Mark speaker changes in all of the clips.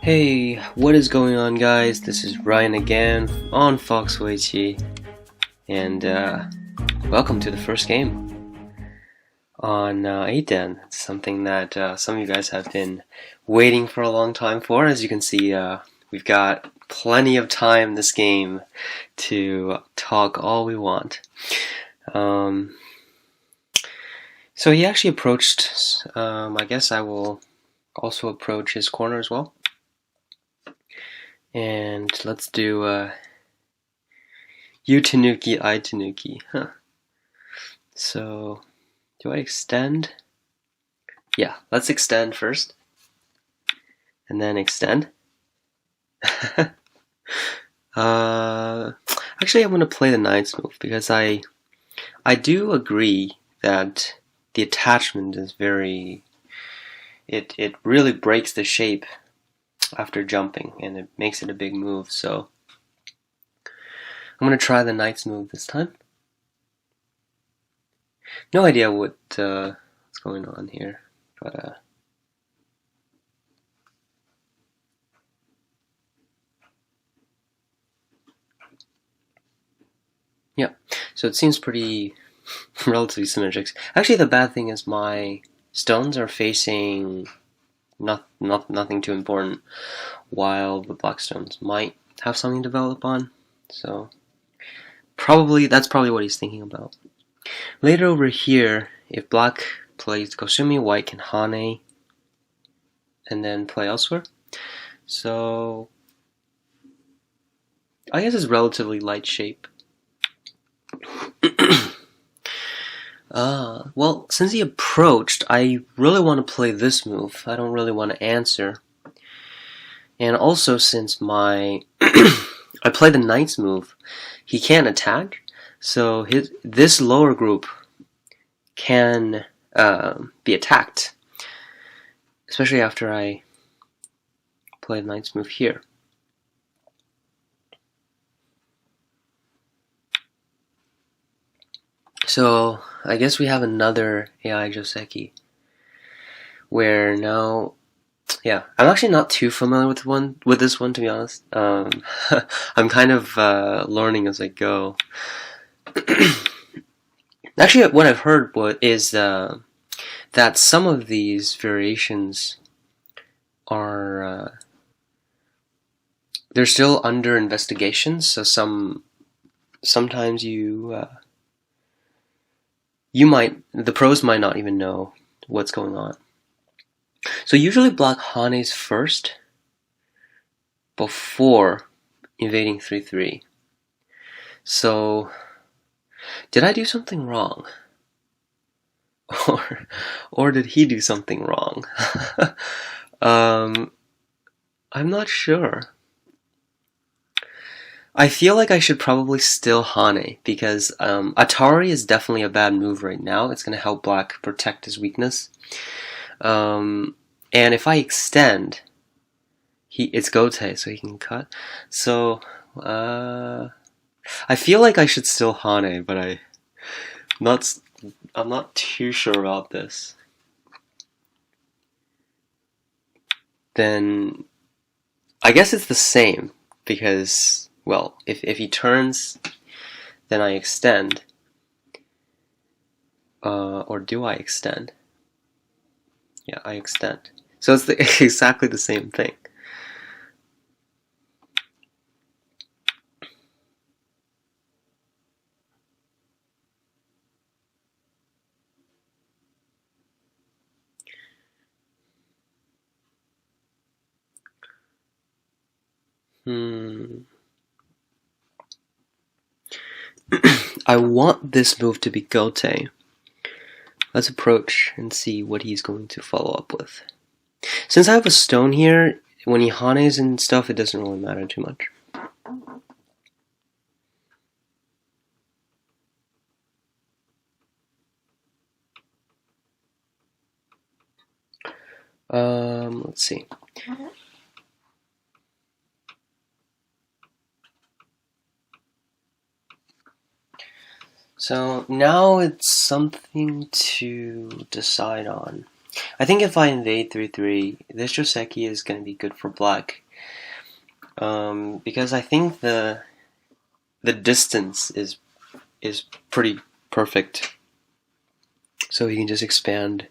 Speaker 1: Hey, what is going on, guys? This is Ryan again on Fox Weiqi, and welcome to the first game on 8den. It's something that some of you guys have been waiting for a long time for. As you can see, we've got plenty of time in this game to talk all we want. So he actually approached, I guess I will also approach his corner as well. And let's do you tanuki, I tanuki. Huh. So, do I extend? Yeah, let's extend first. And then extend. Actually, I'm going to play the Knight's move because I do agree that the attachment is very... It really breaks the shape after jumping, and it makes it a big move, so I'm going to try the Knight's move this time. No idea what's going on here, but yeah, so it seems pretty relatively symmetric. Actually, the bad thing is my stones are facing nothing too important, while the black stones might have something to develop on. So that's probably what he's thinking about. Later over here, if black plays Gosumi, white can Hane and then play elsewhere. So I guess it's relatively light shape. Well, since he approached, I really want to play this move. I don't really want to answer. And also, since I play the Knight's move, he can't attack. So this lower group can be attacked, especially after I play the Knight's move here. So I guess we have another AI joseki, where now, yeah, I'm actually not too familiar with this one, to be honest. I'm kind of learning as I go. Actually, what I've heard is that some of these variations are they're still under investigation. So sometimes the pros might not even know what's going on. So usually black Hanes first before invading 3-3. So did I do something wrong? Or did he do something wrong? I'm not sure. I feel like I should probably still Hane, because Atari is definitely a bad move right now. It's going to help black protect his weakness. And if I extend, it's Gote, so he can cut. So, I feel like I should still Hane, but I'm not too sure about this. Then, I guess it's the same, because... well, if he turns, then I extend. Or do I extend? Yeah, I extend. So it's exactly the same thing. I want this move to be Gote. Let's approach and see what he's going to follow up with. Since I have a stone here, when he Hanes and stuff, it doesn't really matter too much. Let's see. So now it's something to decide on. I think if I invade 3/3, this joseki is going to be good for black. Because I think the distance is pretty perfect. So you can just expand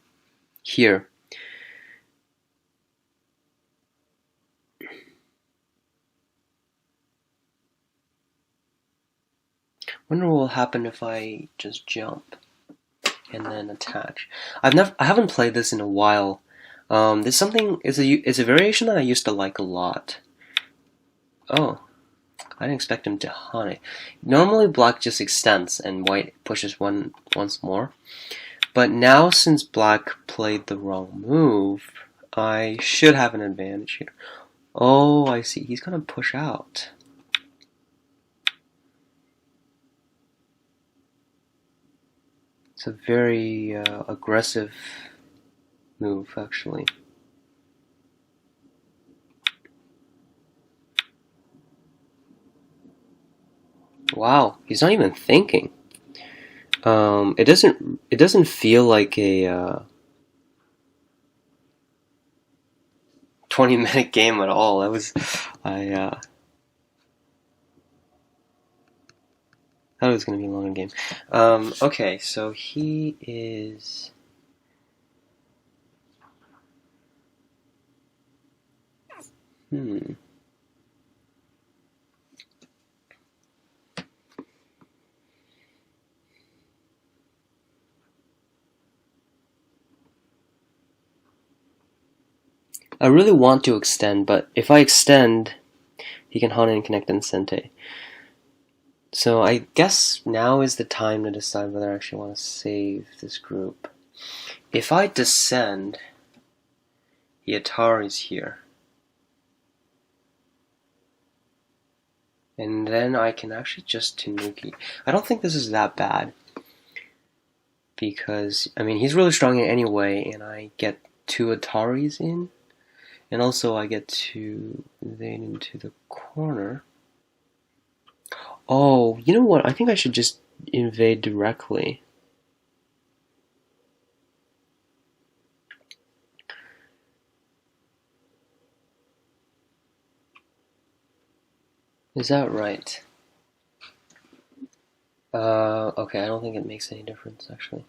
Speaker 1: here. Wonder what will happen if I just jump and then attach. I haven't played this in a while. There's something. It's a variation that I used to like a lot. Oh, I didn't expect him to hunt it. Normally black just extends and white pushes once more. But now since black played the wrong move, I should have an advantage here. Oh, I see. He's gonna push out. It's a very aggressive move, actually. Wow, he's not even thinking. It doesn't feel like a 20-minute game at all. I thought it was gonna be a longer game. Okay, so he is. I really want to extend, but if I extend, he can Hana and connect and Sente. So I guess now is the time to decide whether I actually want to save this group. If I descend, the Atari's here. And then I can actually just Tanuki. I don't think this is that bad. Because, I mean, he's really strong in any way, and I get 2 Ataris in. And also I get to invade into the corner. Oh, you know what? I think I should just invade directly. Is that right? Okay, I don't think it makes any difference, actually.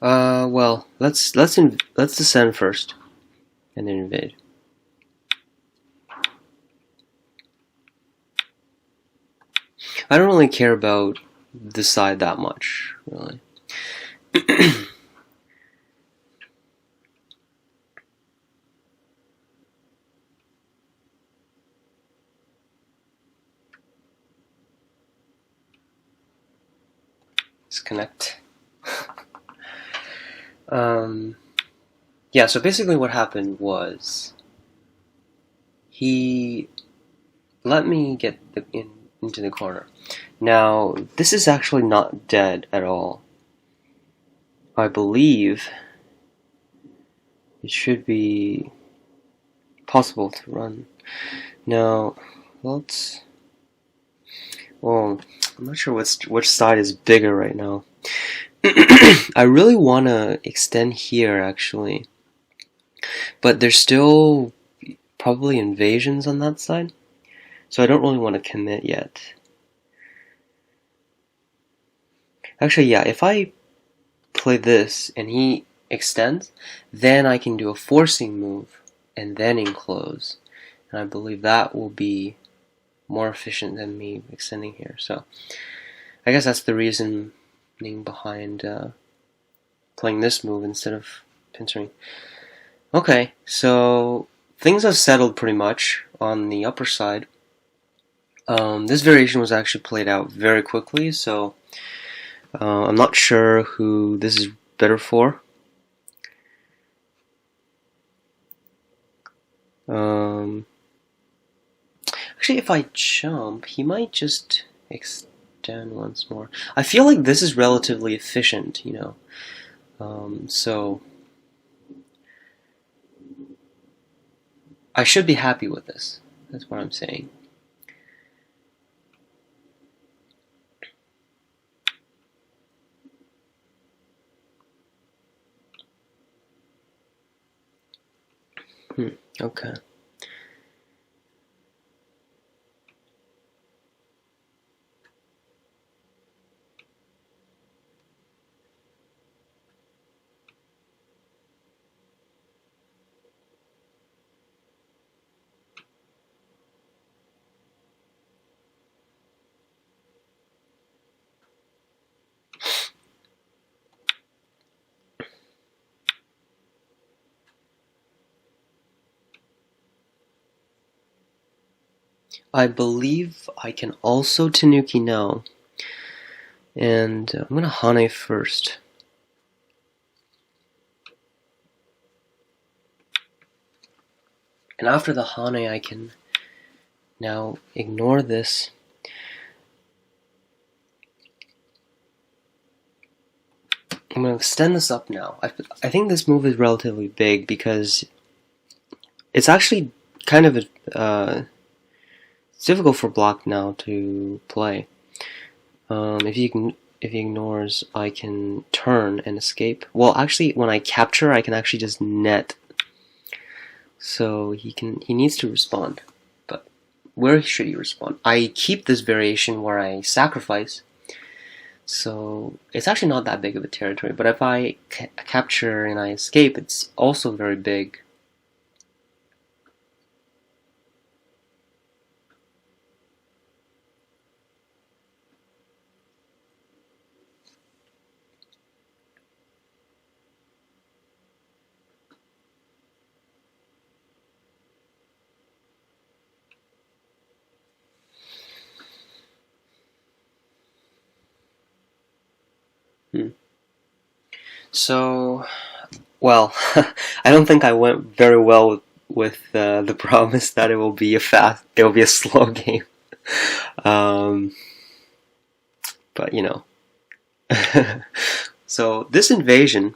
Speaker 1: Well, let's descend first, and then invade. I don't really care about the side that much, really. Disconnect. Yeah, so basically what happened was he let me get into the corner. Now, this is actually not dead at all. I believe it should be possible to run. Now, let's... Well, I'm not sure which side is bigger right now. I really want to extend here, actually. But there's still probably invasions on that side. So I don't really want to commit yet. Actually, yeah, if I play this and he extends, then I can do a forcing move and then enclose. And I believe that will be more efficient than me extending here. So I guess that's the reasoning behind playing this move instead of pincering. Okay, so things have settled pretty much on the upper side. This variation was actually played out very quickly, so I'm not sure who this is better for. Actually, if I jump, he might just extend once more. I feel like this is relatively efficient, you know. So I should be happy with this. That's what I'm saying. Okay. I believe I can also Tanuki now. And I'm gonna Hane first. And after the Hane, I can now ignore this. I'm gonna extend this up now. I think this move is relatively big because it's actually kind of it's difficult for Block now to play. If he ignores, I can turn and escape. Well, actually, when I capture, I can actually just net. So he needs to respond. But where should he respond? I keep this variation where I sacrifice. So it's actually not that big of a territory. But if I capture and I escape, it's also very big. So, well, I don't think I went very well with the promise that it will be a slow game. But you know, so this invasion,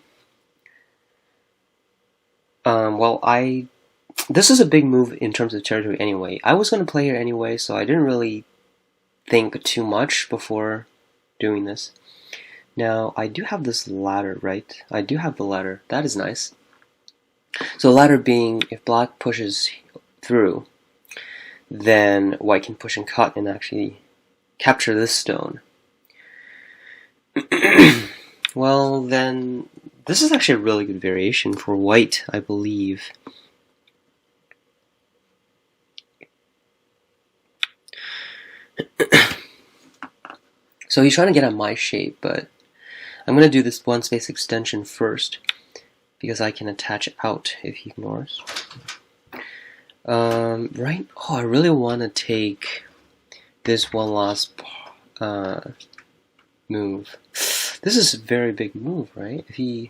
Speaker 1: this is a big move in terms of territory anyway. I was going to play here anyway, so I didn't really think too much before doing this. Now, I do have this ladder, right? I do have the ladder. That is nice. So ladder being, if black pushes through, then white can push and cut and actually capture this stone. Well, then, this is actually a really good variation for white, I believe. So he's trying to get at my shape, but I'm going to do this one space extension first, because I can attach out if he ignores. Right? Oh, I really want to take this one last move. This is a very big move, right? The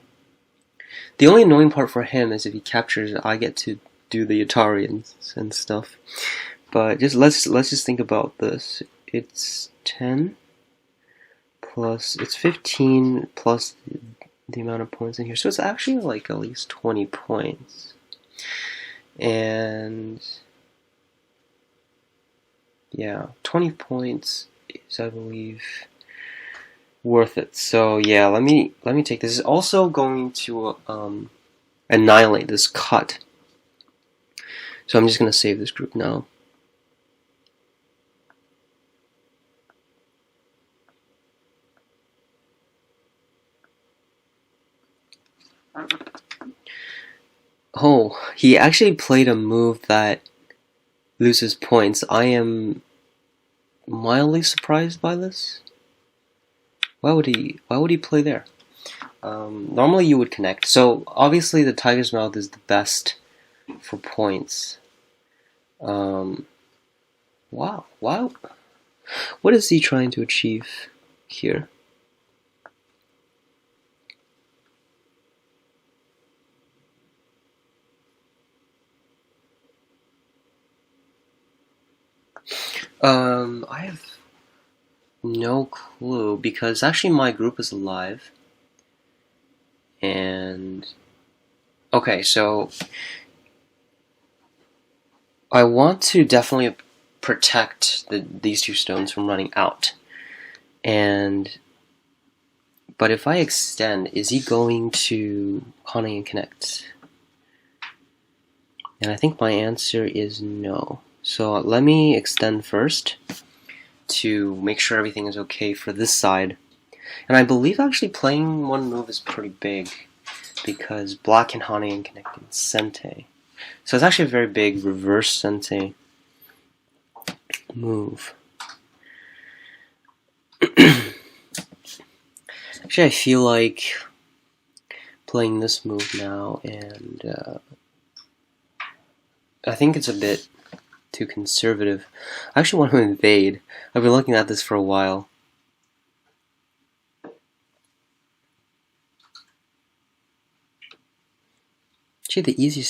Speaker 1: only annoying part for him is if he captures, I get to do the Atari and stuff. But let's just think about this. It's 10 plus, it's 15 plus the amount of points in here, so it's actually like at least 20 points. And yeah, 20 points is, I believe, worth it. So yeah, let me take this. It's also going to annihilate this cut. So I'm just going to save this group now. Oh, he actually played a move that loses points. I am mildly surprised by this. Why would he play there? Normally you would connect. So obviously the Tiger's Mouth is the best for points. Wow. What is he trying to achieve here? I have no clue, because actually my group is alive. And okay, so I want to definitely protect these two stones from running out. But if I extend, is he going to Hane and connect? And I think my answer is no. So let me extend first to make sure everything is okay for this side. And I believe actually playing one move is pretty big, because black can Hane and connect in Sente. So it's actually a very big reverse Sente move. Actually, I feel like playing this move now, and I think it's a bit too conservative. I actually want to invade. I've been looking at this for a while. Actually, the easy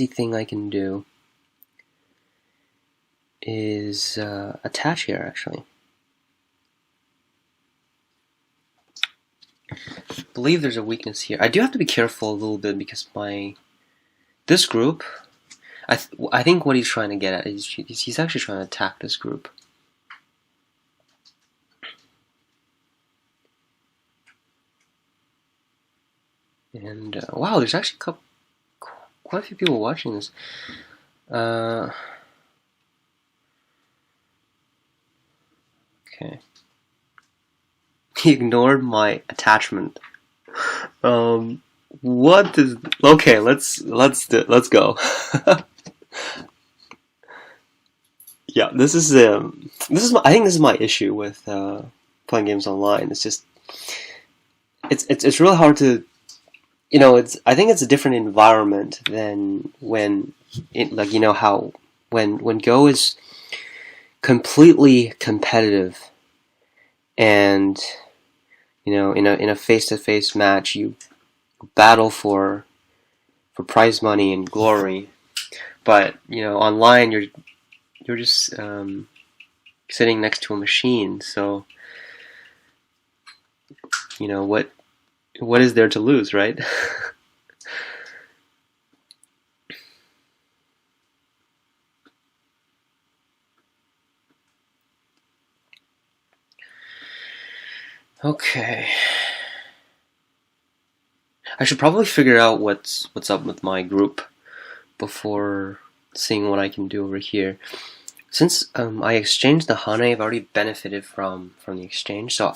Speaker 1: thing I can do is attach here, actually. I believe there's a weakness here. I do have to be careful a little bit, because this group, I think what he's trying to get at is he's actually trying to attack this group. And wow, there's actually quite a few people watching this. Okay. He ignored my attachment. What is? Okay, let's go. Yeah, this is I think this is my issue with playing games online. It's just it's really hard to, I think it's a different environment than when how when Go is completely competitive, and in a face-to-face match you battle for prize money and glory, but online you're just sitting next to a machine, so what is there to lose, right? Okay. I should probably figure out what's up with my group before seeing what I can do over here. Since I exchanged the Hane, I've already benefited from the exchange, so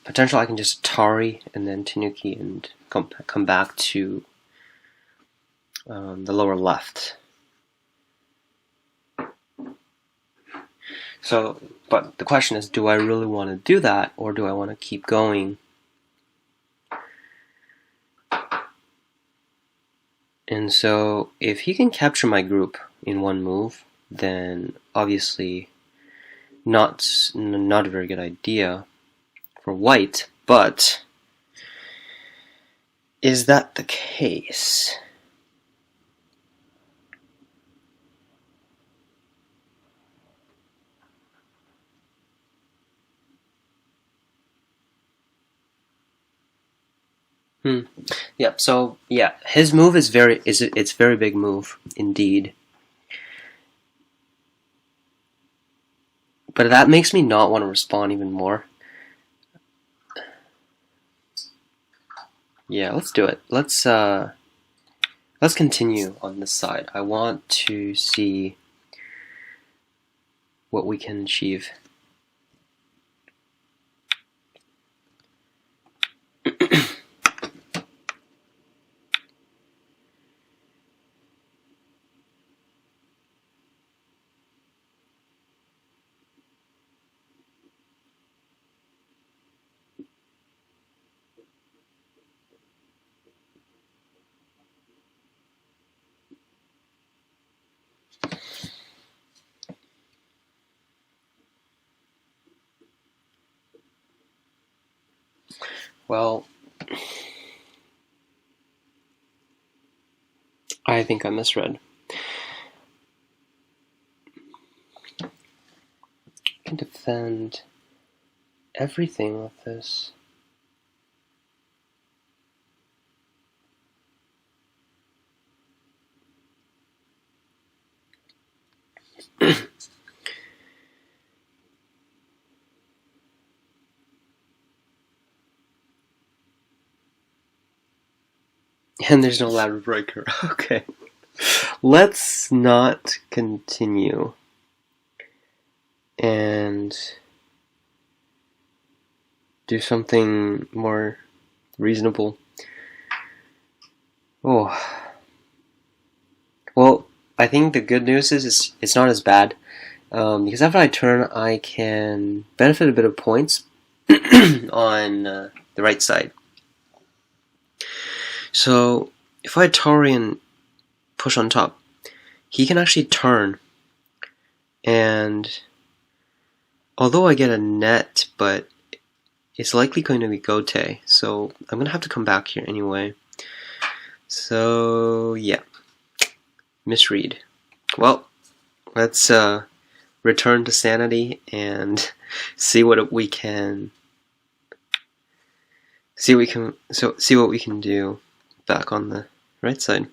Speaker 1: potentially I can just Tari and then Tanuki and come back to the lower left. So, but the question is, do I really want to do that, or do I want to keep going? And so, if he can capture my group in one move, then obviously not a very good idea for white, but is that the case? Yeah, so yeah, his move is it's very big move indeed. But that makes me not want to respond even more. Yeah, let's do it. Let's continue on this side. I want to see what we can achieve. Well, I think I misread. I can defend everything with this. And there's no ladder breaker. Okay. Let's not continue. And do something more reasonable. Oh. Well, I think the good news is it's not as bad. Because after I turn, I can benefit a bit of points on the right side. So if I Taurian push on top, he can actually turn. And although I get a net, but it's likely going to be Gote, so I'm going to have to come back here anyway. So yeah, misread. Well, let's return to sanity and see what we can see what we can do back on the right side.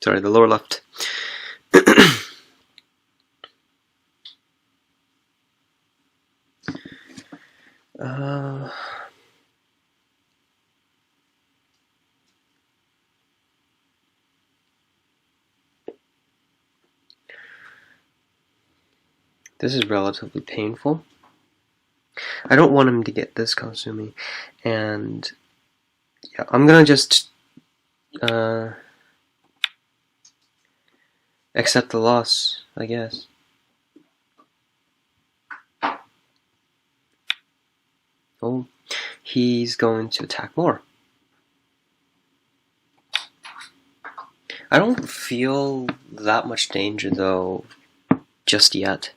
Speaker 1: Sorry, the lower left. This is relatively painful. I don't want him to get this Kasumi, and yeah, I'm gonna just accept the loss, I guess. Oh, he's going to attack more. I don't feel that much danger though, just yet.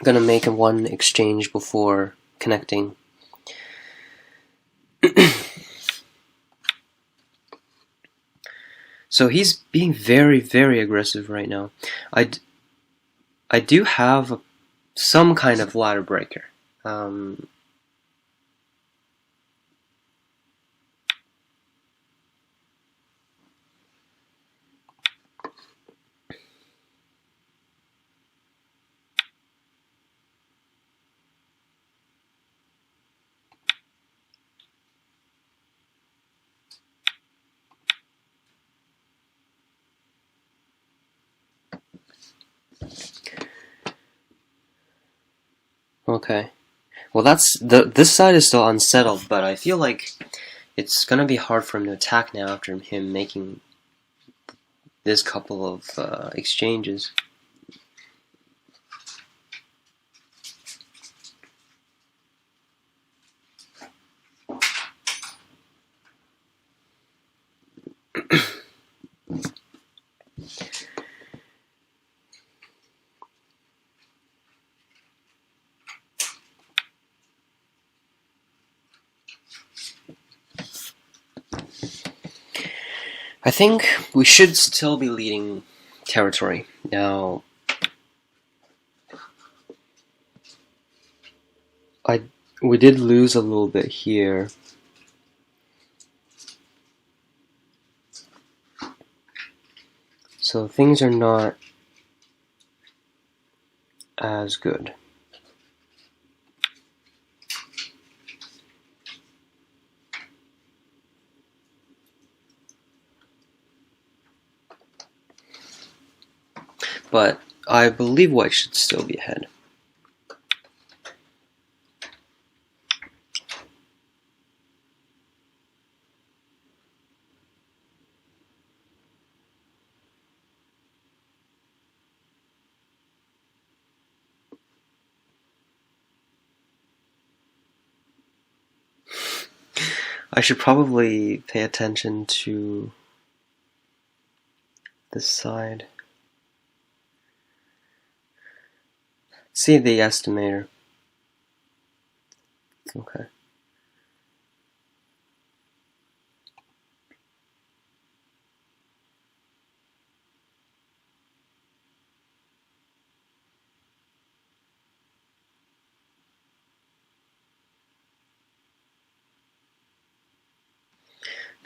Speaker 1: Gonna make one exchange before connecting. So he's being very, very aggressive right now. I do have some kind of ladder breaker. Okay. Well, this side is still unsettled, but I feel like it's gonna be hard for him to attack now after him making this couple of exchanges. I think we should still be leading territory. Now, we did lose a little bit here. So things are not as good. But I believe White should still be ahead. I should probably pay attention to this side. See the estimator. Okay.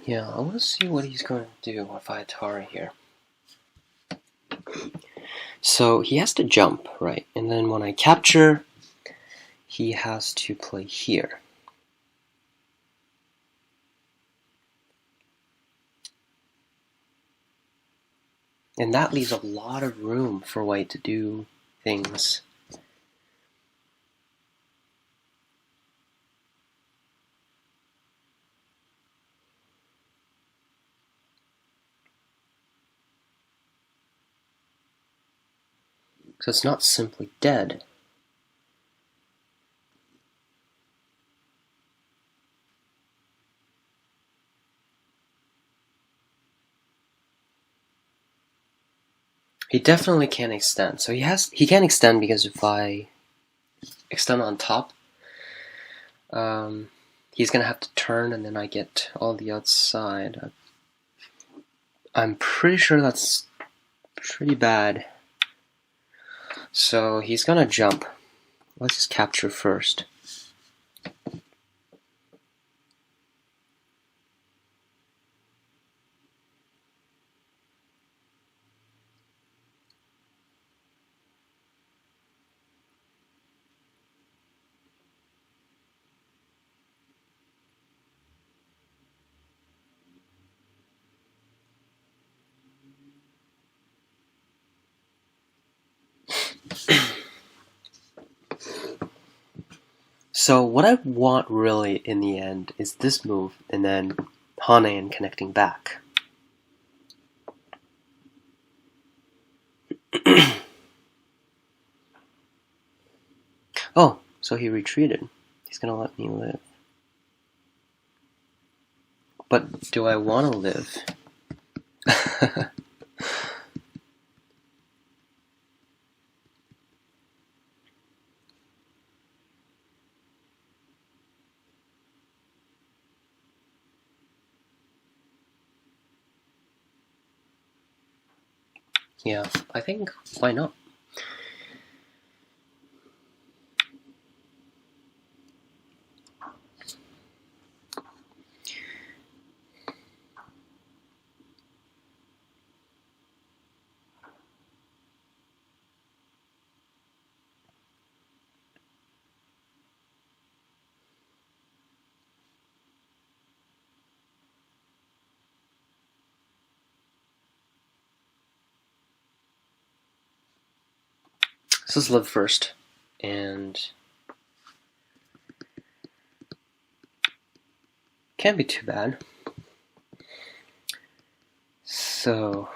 Speaker 1: Yeah, I want to see what he's going to do if I Atari here. So he has to jump, right? And then when I capture, he has to play here. And that leaves a lot of room for white to do things. So it's not simply dead. He definitely can't extend. So he can't extend because if I extend on top, he's gonna have to turn and then I get all the outside. I'm pretty sure that's pretty bad. So he's gonna jump. Let's just capture first. So what I want really in the end is this move and then Hane connecting back. Oh, so he retreated. He's gonna let me live. But do I want to live? Yeah, I think, why not? So let's live first. And can't be too bad. So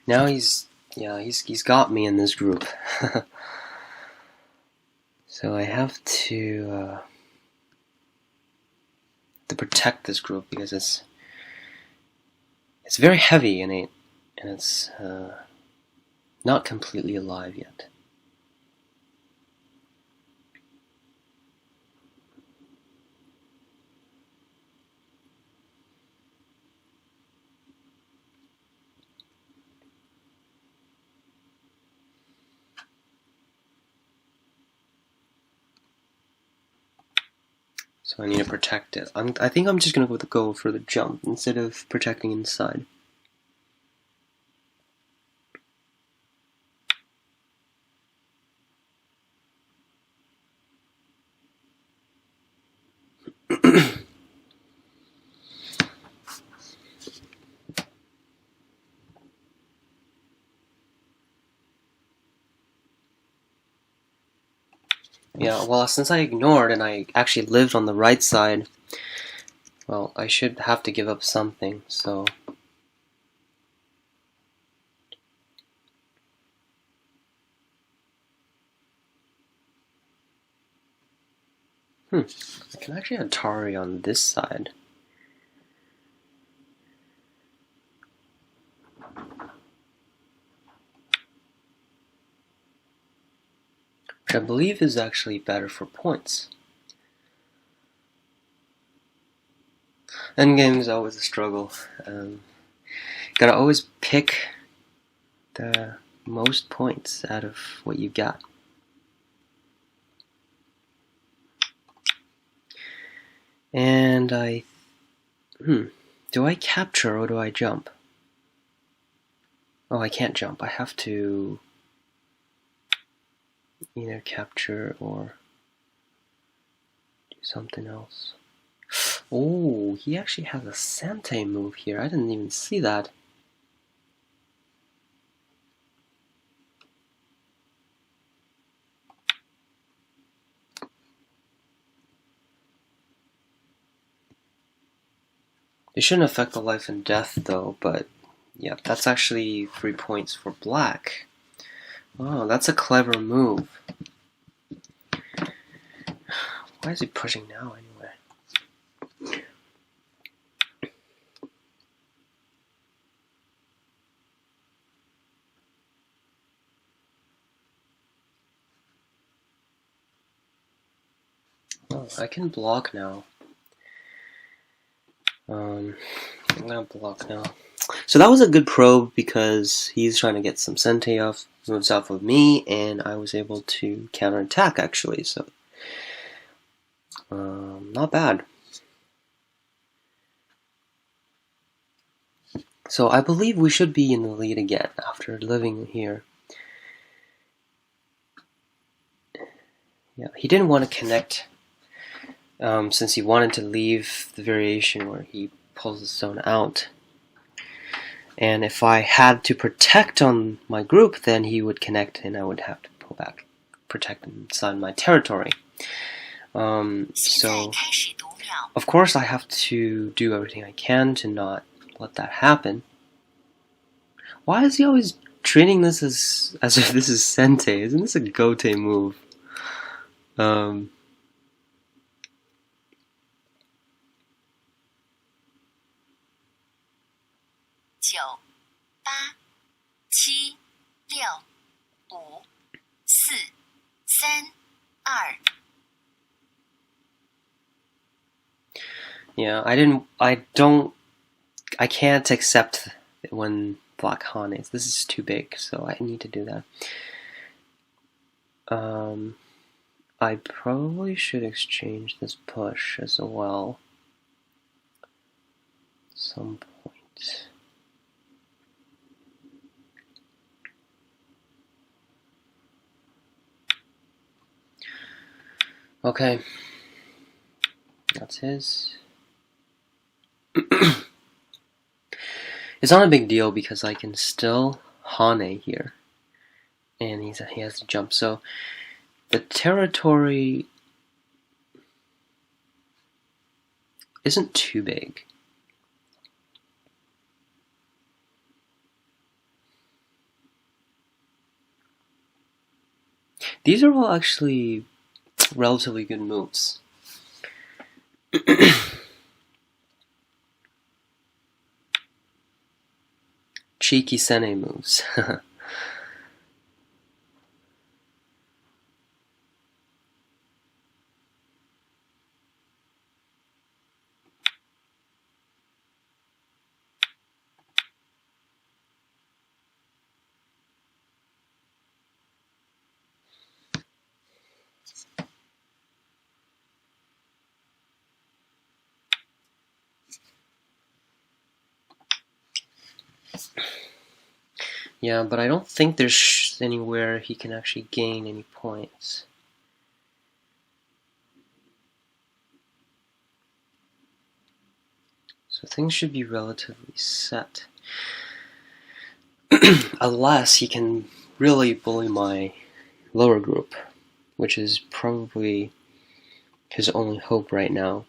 Speaker 1: now he's got me in this group. So I have to protect this group because it's very heavy and it's not completely alive yet. So I need to protect it. I think I'm just gonna go for the jump instead of protecting inside. Yeah, well, since I ignored and I actually lived on the right side, well, I should have to give up something, so... I can actually Atari on this side. Which I believe is actually better for points. Endgame is always a struggle. Gotta always pick the most points out of what you got. And do I capture or do I jump? Oh, I can't jump. I have to either capture or do something else. Oh, he actually has a Sante move here. I didn't even see that. It shouldn't affect the life and death though, but yeah, that's actually 3 points for black. Oh, that's a clever move. Why is he pushing now anyway? Oh, I can block now. I'm gonna block now. So that was a good probe because he's trying to get some Sente moves off of me, and I was able to counterattack actually, so not bad. So I believe we should be in the lead again after living here. Yeah, he didn't want to connect since he wanted to leave the variation where he pulls the stone out. And if I had to protect on my group, then he would connect and I would have to pull back, protect inside my territory. So, of course, I have to do everything I can to not let that happen. Why is he always treating this as if this is Sente? Isn't this a Gote move?
Speaker 2: 9、8、7、6、5、4、3、2。
Speaker 1: Yeah, I can't accept when black Han is. This is too big, so I need to do that. I probably should exchange this push as well. At some point. Okay. That's his. It's not a big deal because I can still Hane here. And he has to jump. So the territory isn't too big. These are all actually relatively good moves. Cheeky Sene moves. Yeah, but I don't think there's anywhere he can actually gain any points. So things should be relatively set. Unless he can really bully my lower group, which is probably his only hope right now.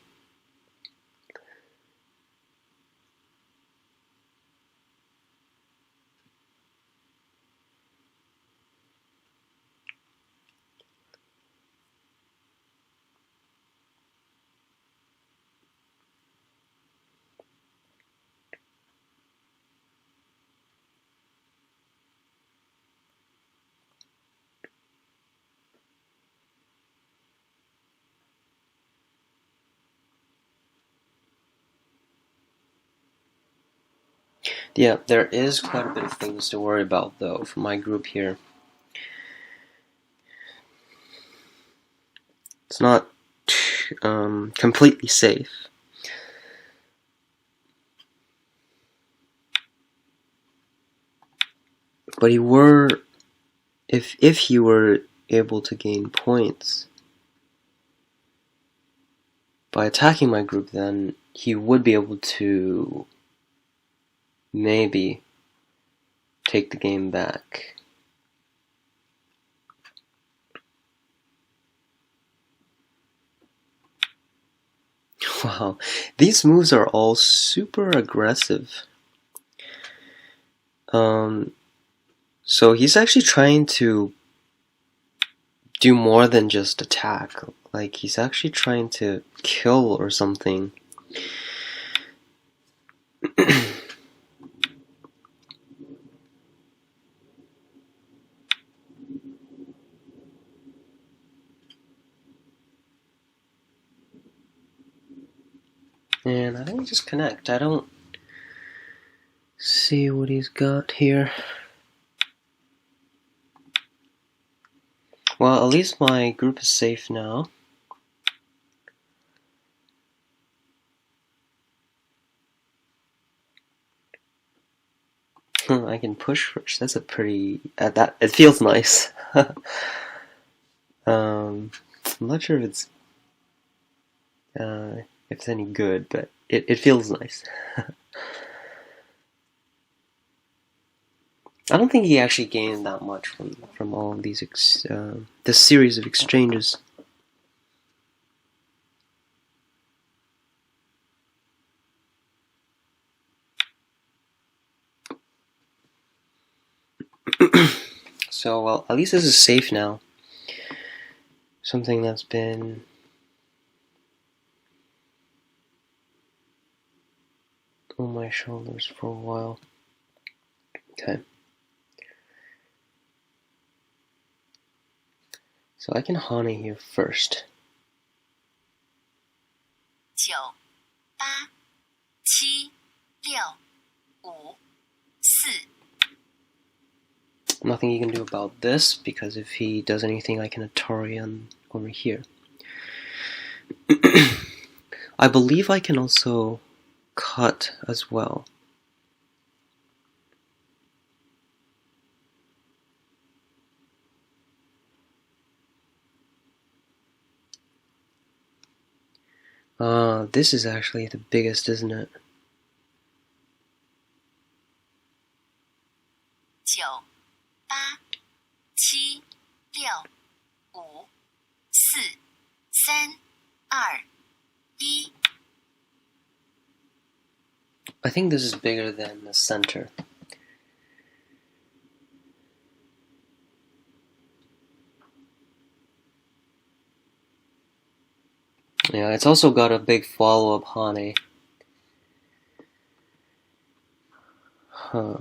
Speaker 1: Yeah, there is quite a bit of things to worry about, though, for my group here. It's not completely safe. But if he were able to gain points by attacking my group, then he would be able to maybe take the game back. Wow, these moves are all super aggressive. So he's actually trying to do more than just attack. Like, he's actually trying to kill or something. And I think we just connect. I don't see what he's got here. Well, at least my group is safe now. I can push first. That's a pretty... that it feels nice. I'm not sure if it's any good, but it feels nice. I don't think he actually gained that much from all of these this series of exchanges. So, well, at least this is safe now. Something that's been on my shoulders for a while. Okay. So I can Hane here first.
Speaker 2: 9、8、7、6、5、4。
Speaker 1: Nothing you can do about this, because if he does anything, I can Atari over here. I believe I can also cut as well. This is actually the biggest, isn't it?
Speaker 2: 9、8、7、6、5、4、3、2、1。
Speaker 1: I think this is bigger than the center. Yeah, it's also got a big follow-up Hane. Huh.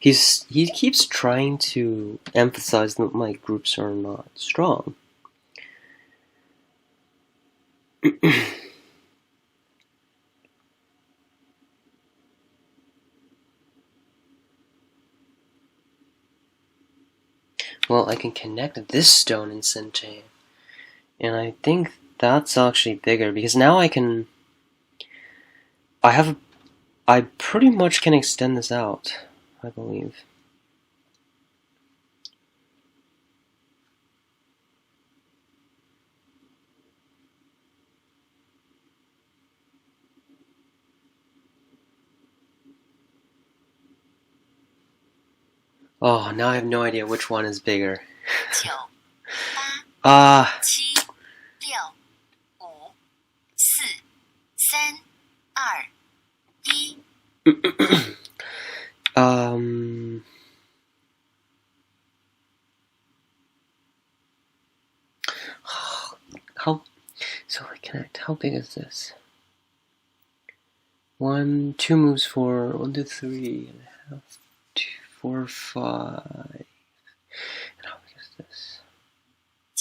Speaker 1: He keeps trying to emphasize that my groups are not strong. Well, I can connect this stone in Sente, and I think that's actually bigger, because now I pretty much can extend this out, I believe. Oh, now I have no idea which one is bigger.
Speaker 2: 9、8、7、6、5、4、3、2、1。
Speaker 1: So I connect. How big is this? 1, 2 moves for 1, 2, 3 and a half, 2, 4, 5. And how big is this?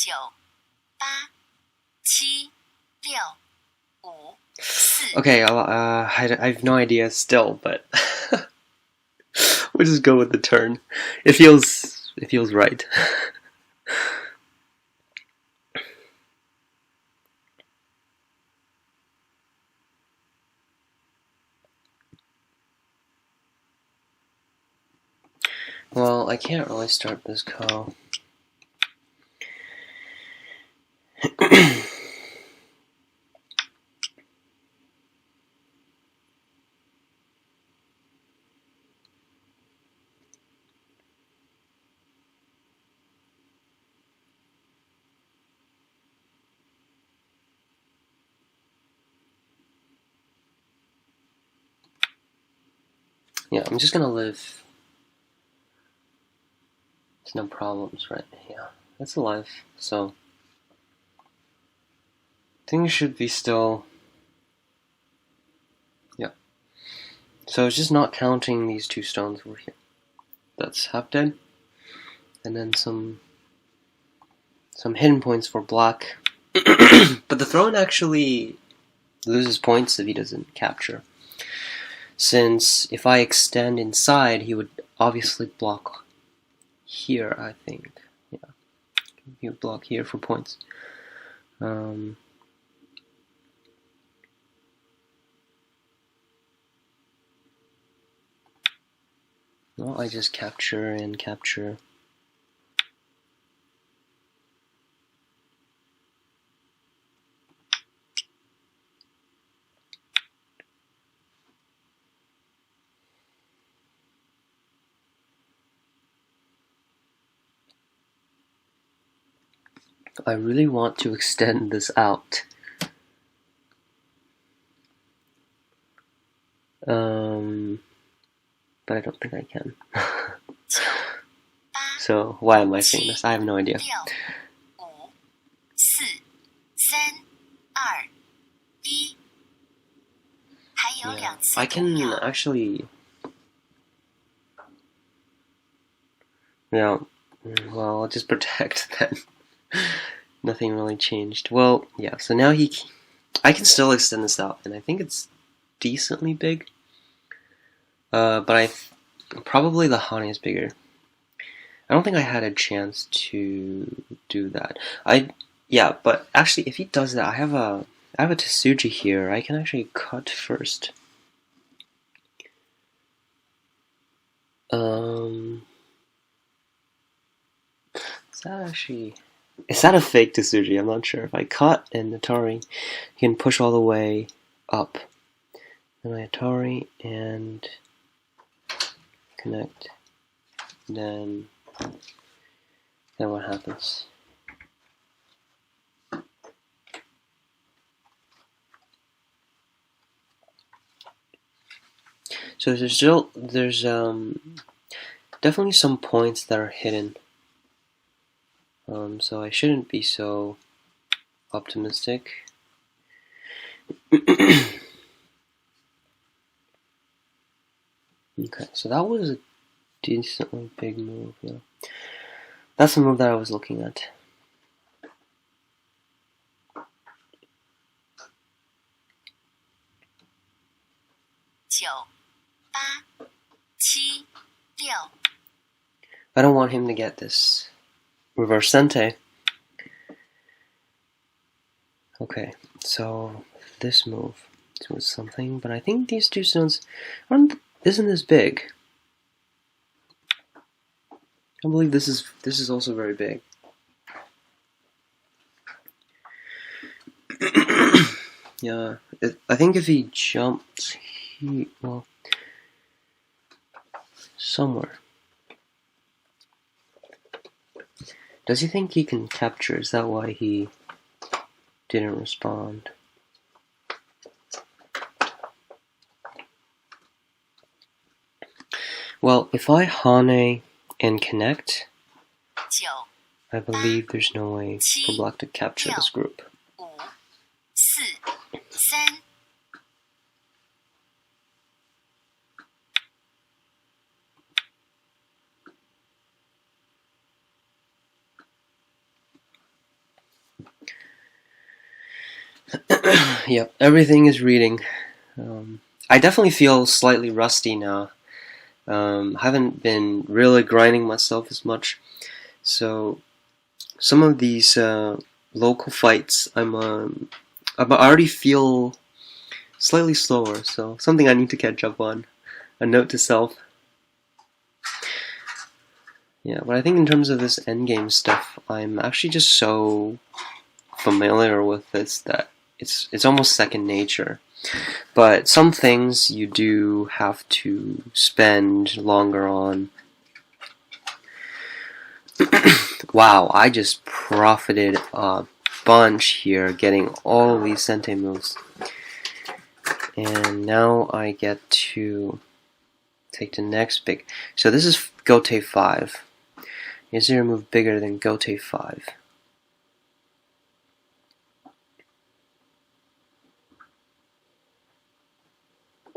Speaker 2: 9、8、7、6、5、4。
Speaker 1: Okay, I have no idea still, but we'll just go with the turn. It feels right. Well, I can't really start this call. Yeah, I'm just gonna live. There's no problems, right? Yeah, it's alive, so things should be still. Yeah. So it's just not counting these 2 stones over here. That's half dead. And then some hidden points for black. But the throne actually loses points if he doesn't capture. Since if I extend inside, he would obviously block here, I think. Yeah. He would block here for points. Well, I just capture and capture. I really want to extend this out. But I don't think I can. So why am I saying this? I have no idea.
Speaker 2: 5、4、3、2、1。还有2次
Speaker 1: I can
Speaker 2: 读秒。
Speaker 1: actually. Yeah. Well, I'll just protect then. Nothing really changed. Well, yeah. So now I can still extend this out, and I think it's decently big. But probably the Hani is bigger. I don't think I had a chance to do that. Yeah, but actually, if he does that, I have a Tsuji here. I can actually cut first. Is that a fake Tsuji? I'm not sure. If I cut and Atari, you can push all the way up. Then I Atari and connect. Then what happens? So there's definitely some points that are hidden. So I shouldn't be so optimistic. Okay, so that was a decently big move, yeah. That's the move that I was looking at. I don't want him to get this reverse sente. Okay, so this move was something, but I think these 2 stones isn't this big. I believe this is also very big. Yeah, I think if he jumped here, well, somewhere. Does he think he can capture? Is that why he didn't respond? Well, if I Hane and connect, I believe there's no way for black to capture this group.
Speaker 2: 5、4、3。 5、4、3、2、1。
Speaker 1: Yep, everything is reading. I definitely feel slightly rusty now. Haven't been really grinding myself as much, so some of these local fights, I already feel slightly slower. So something I need to catch up on. A note to self. Yeah, but I think in terms of this endgame stuff, I'm actually just so familiar with this that it's almost second nature. But some things you do have to spend longer on. Wow, I just profited a bunch here getting all these Sente moves. And now I get to take the next big. So this is Gote 5. Is there a move bigger than Gote 5?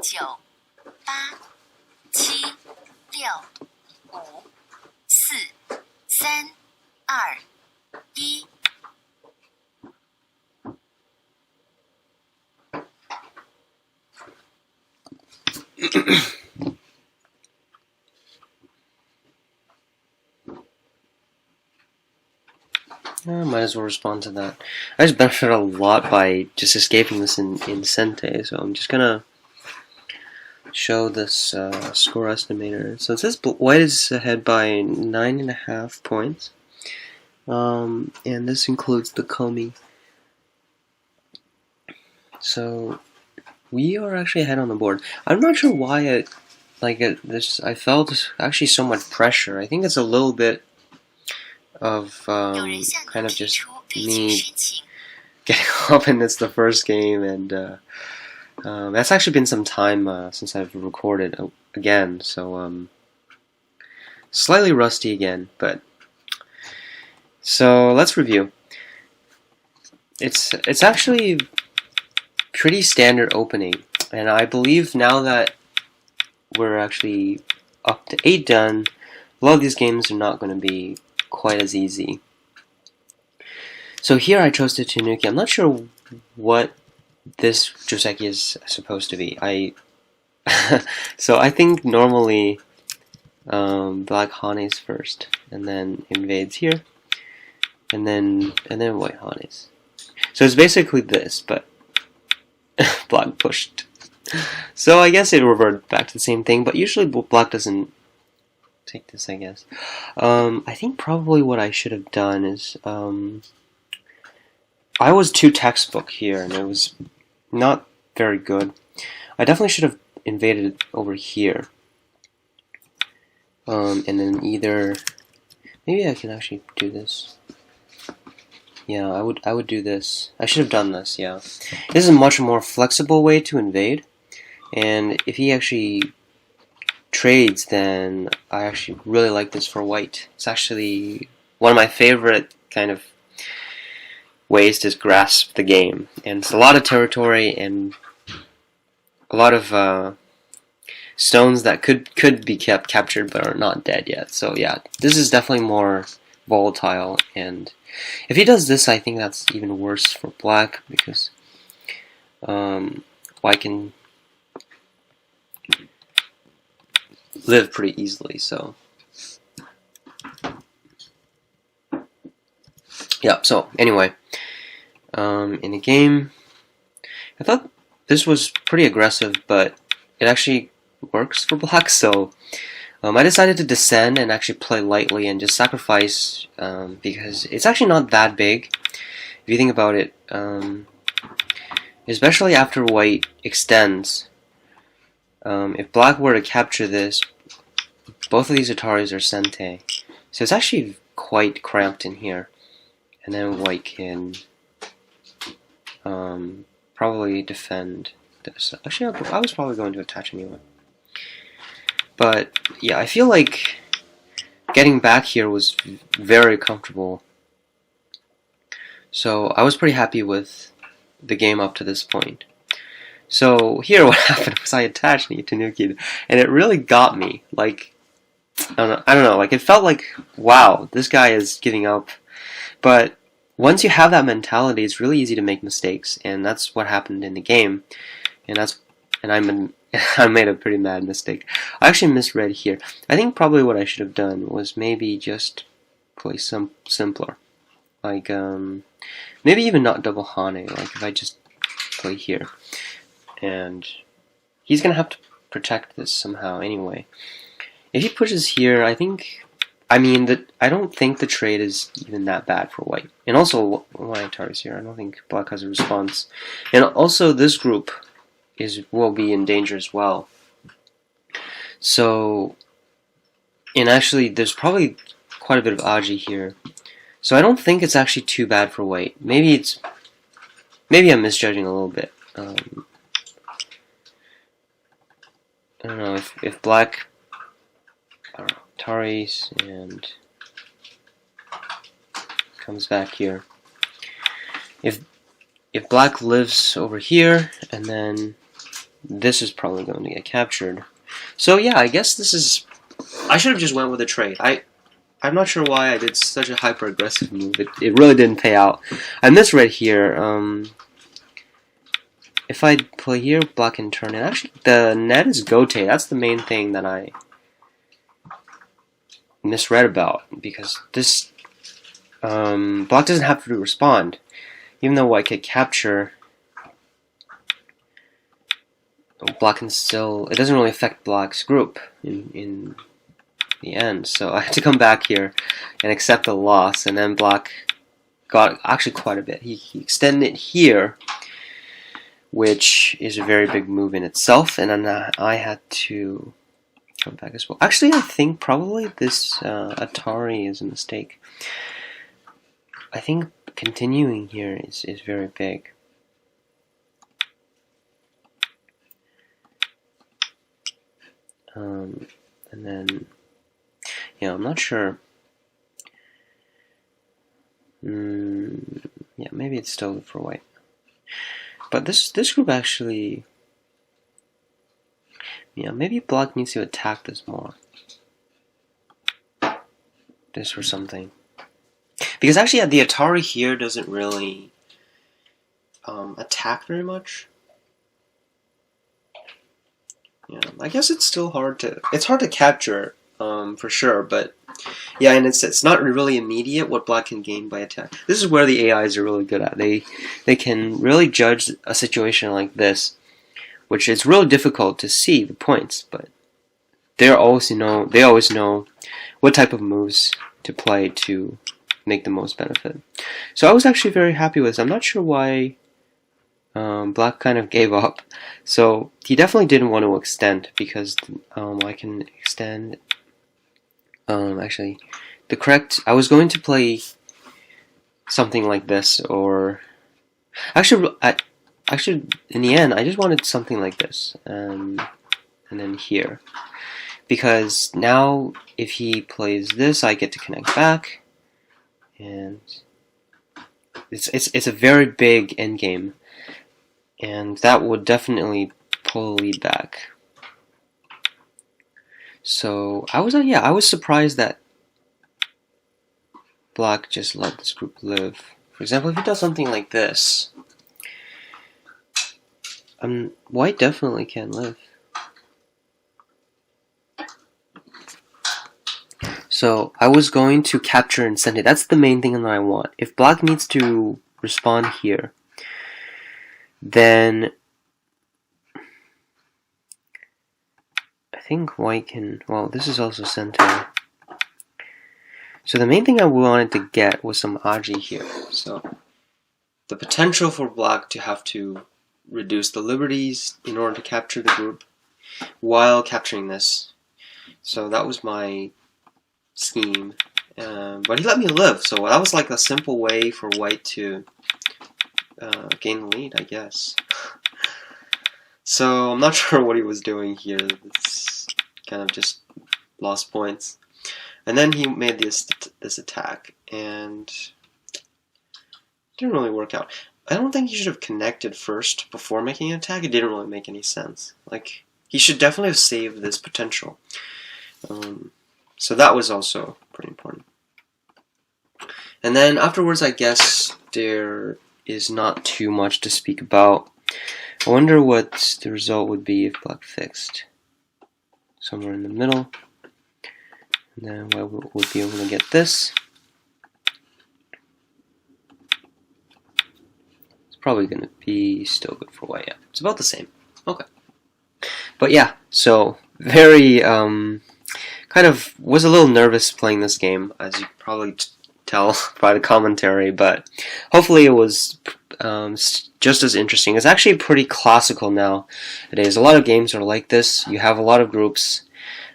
Speaker 2: 9、8、7、6、5、4、3、2、1。Might
Speaker 1: as well respond to that. I just benefited a lot by just escaping this in Sente, so I'm just gonna show this score estimator. So it says white is ahead by 9.5 points, and this includes the Komi. So we are actually ahead on the board. I'm not sure why I felt actually so much pressure. I think it's a little bit of kind of just me getting up, and it's the first game, and that's actually been some time since I've recorded again, so slightly rusty again, but so let's review. It's actually pretty standard opening, and I believe now that we're actually up to 8 done, a lot of these games are not going to be quite as easy. So here I chose the Tanuki. I'm not sure what this joseki is supposed to be. So I think normally black Hanes first, and then invades here, and then white Hanes. So it's basically this, but black pushed. So I guess it reverted back to the same thing, but usually black doesn't take this, I guess. I think probably what I should have done is I was too textbook here, and it was not very good. I definitely should have invaded over here. And then either maybe I can actually do this. Yeah, I would do this. I should have done this, yeah. This is a much more flexible way to invade, and if he actually trades, then I actually really like this for white. It's actually one of my favorite kind of ways to grasp the game, and it's a lot of territory and a lot of stones that could be captured but are not dead yet. So yeah, this is definitely more volatile, and if he does this, I think that's even worse for black, because white can live pretty easily. So yeah, so anyway, in the game, I thought this was pretty aggressive, but it actually works for black, so I decided to descend and actually play lightly and just sacrifice, because it's actually not that big, if you think about it, especially after white extends. If black were to capture this, both of these Ataris are Sente, so it's actually quite cramped in here, and then white can probably defend this. Actually, I was probably going to attach anyway. But yeah, I feel like getting back here was very comfortable. So I was pretty happy with the game up to this point. So here what happened was I attached the Tanuki, and it really got me. Like, I don't know, like it felt like, wow, this guy is giving up. But once you have that mentality, it's really easy to make mistakes, and that's what happened in the game. And I made a pretty mad mistake. I actually misread here. I think probably what I should have done was maybe just play some simpler, like maybe even not double Hane. Like if I just play here, and he's gonna have to protect this somehow anyway. If he pushes here, I don't think the trade is even that bad for white. And also, white Atari's here. I don't think black has a response. And also, this group will be in danger as well. So, and actually, there's probably quite a bit of Aji here. So I don't think it's actually too bad for white. Maybe I'm misjudging a little bit. I don't know if black Atari's and comes back here. If black lives over here, and then this is probably going to get captured. So yeah, I guess this is. I should have just went with a trade. I'm not sure why I did such a hyper aggressive move. It really didn't pay out. I misread here. If I play here, black can turn it. Actually, the net is Gote. That's the main thing that I misread about, because this black doesn't have to respond, even though white could capture. Black can still. It doesn't really affect black's group in the end. So I had to come back here and accept the loss, and then black got actually quite a bit. He extended it here, which is a very big move in itself, and then I had to come back as well. Actually, I think probably this Atari is a mistake. I think continuing here is very big. And then, yeah, I'm not sure. Yeah, maybe it's still good for white. But this group actually, yeah, maybe black needs to attack this more. This or something. Because actually, the Atari here doesn't really attack very much. Yeah, I guess it's still hard to capture for sure, but yeah, and it's not really immediate what black can gain by attack. This is where the AIs are really good at. They can really judge a situation like this, which is really difficult to see the points, but they always know what type of moves to play to make the most benefit. So I was actually very happy with this. I'm not sure why black kind of gave up. So he definitely didn't want to extend, because I can extend. Actually, I was going to play something like this, or actually, in the end, I just wanted something like this, and then here, because now if he plays this, I get to connect back, and it's a very big endgame, and that would definitely pull the lead back. So I was surprised that black just let this group live. For example, if he does something like this, white definitely can live. So I was going to capture and send it. That's the main thing that I want. If black needs to respond here, then I think white can. Well, this is also center. So the main thing I wanted to get was some Aji here. So the potential for black to have to reduce the liberties in order to capture the group while capturing this. So that was my scheme. But he let me live, so that was like a simple way for white to gain the lead, I guess. So I'm not sure what he was doing here. It's kind of just lost points. And then he made this attack, and it didn't really work out. I don't think he should have connected first before making an attack. It didn't really make any sense. Like, he should definitely have saved this potential. So that was also pretty important. And then afterwards, I guess there is not too much to speak about. I wonder what the result would be if black fixed. Somewhere in the middle. And then we'll be able to get this. It's probably going to be still good for white. Yeah, it's about the same. Okay. But yeah, so very kind of was a little nervous playing this game, as you probably tell by the commentary, but hopefully it was just as interesting. It's actually pretty classical nowadays. A lot of games are like this. You have a lot of groups,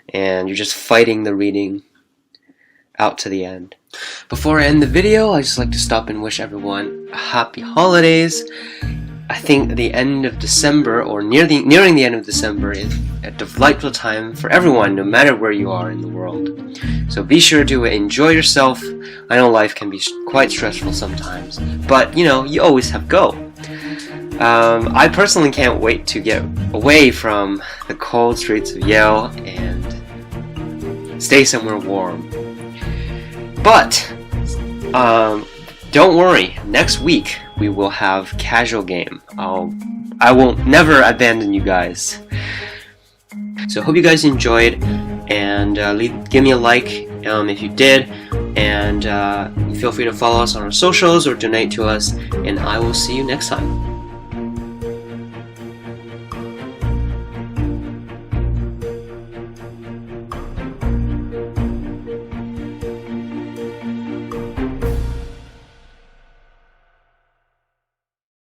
Speaker 1: and you're just fighting the reading out to the end. Before I end the video, I just like to stop and wish everyone a happy holidays. I think the end of December, or nearing the end of December, is a delightful time for everyone, no matter where you are in the world. So be sure to enjoy yourself. I know life can be quite stressful sometimes, but you always have go. I personally can't wait to get away from the cold streets of Yale and stay somewhere warm. But don't worry, next week we will have casual game. I won't never abandon you guys. So hope you guys enjoyed, and give me a like if you did, and feel free to follow us on our socials or donate to us, and I will see you next time.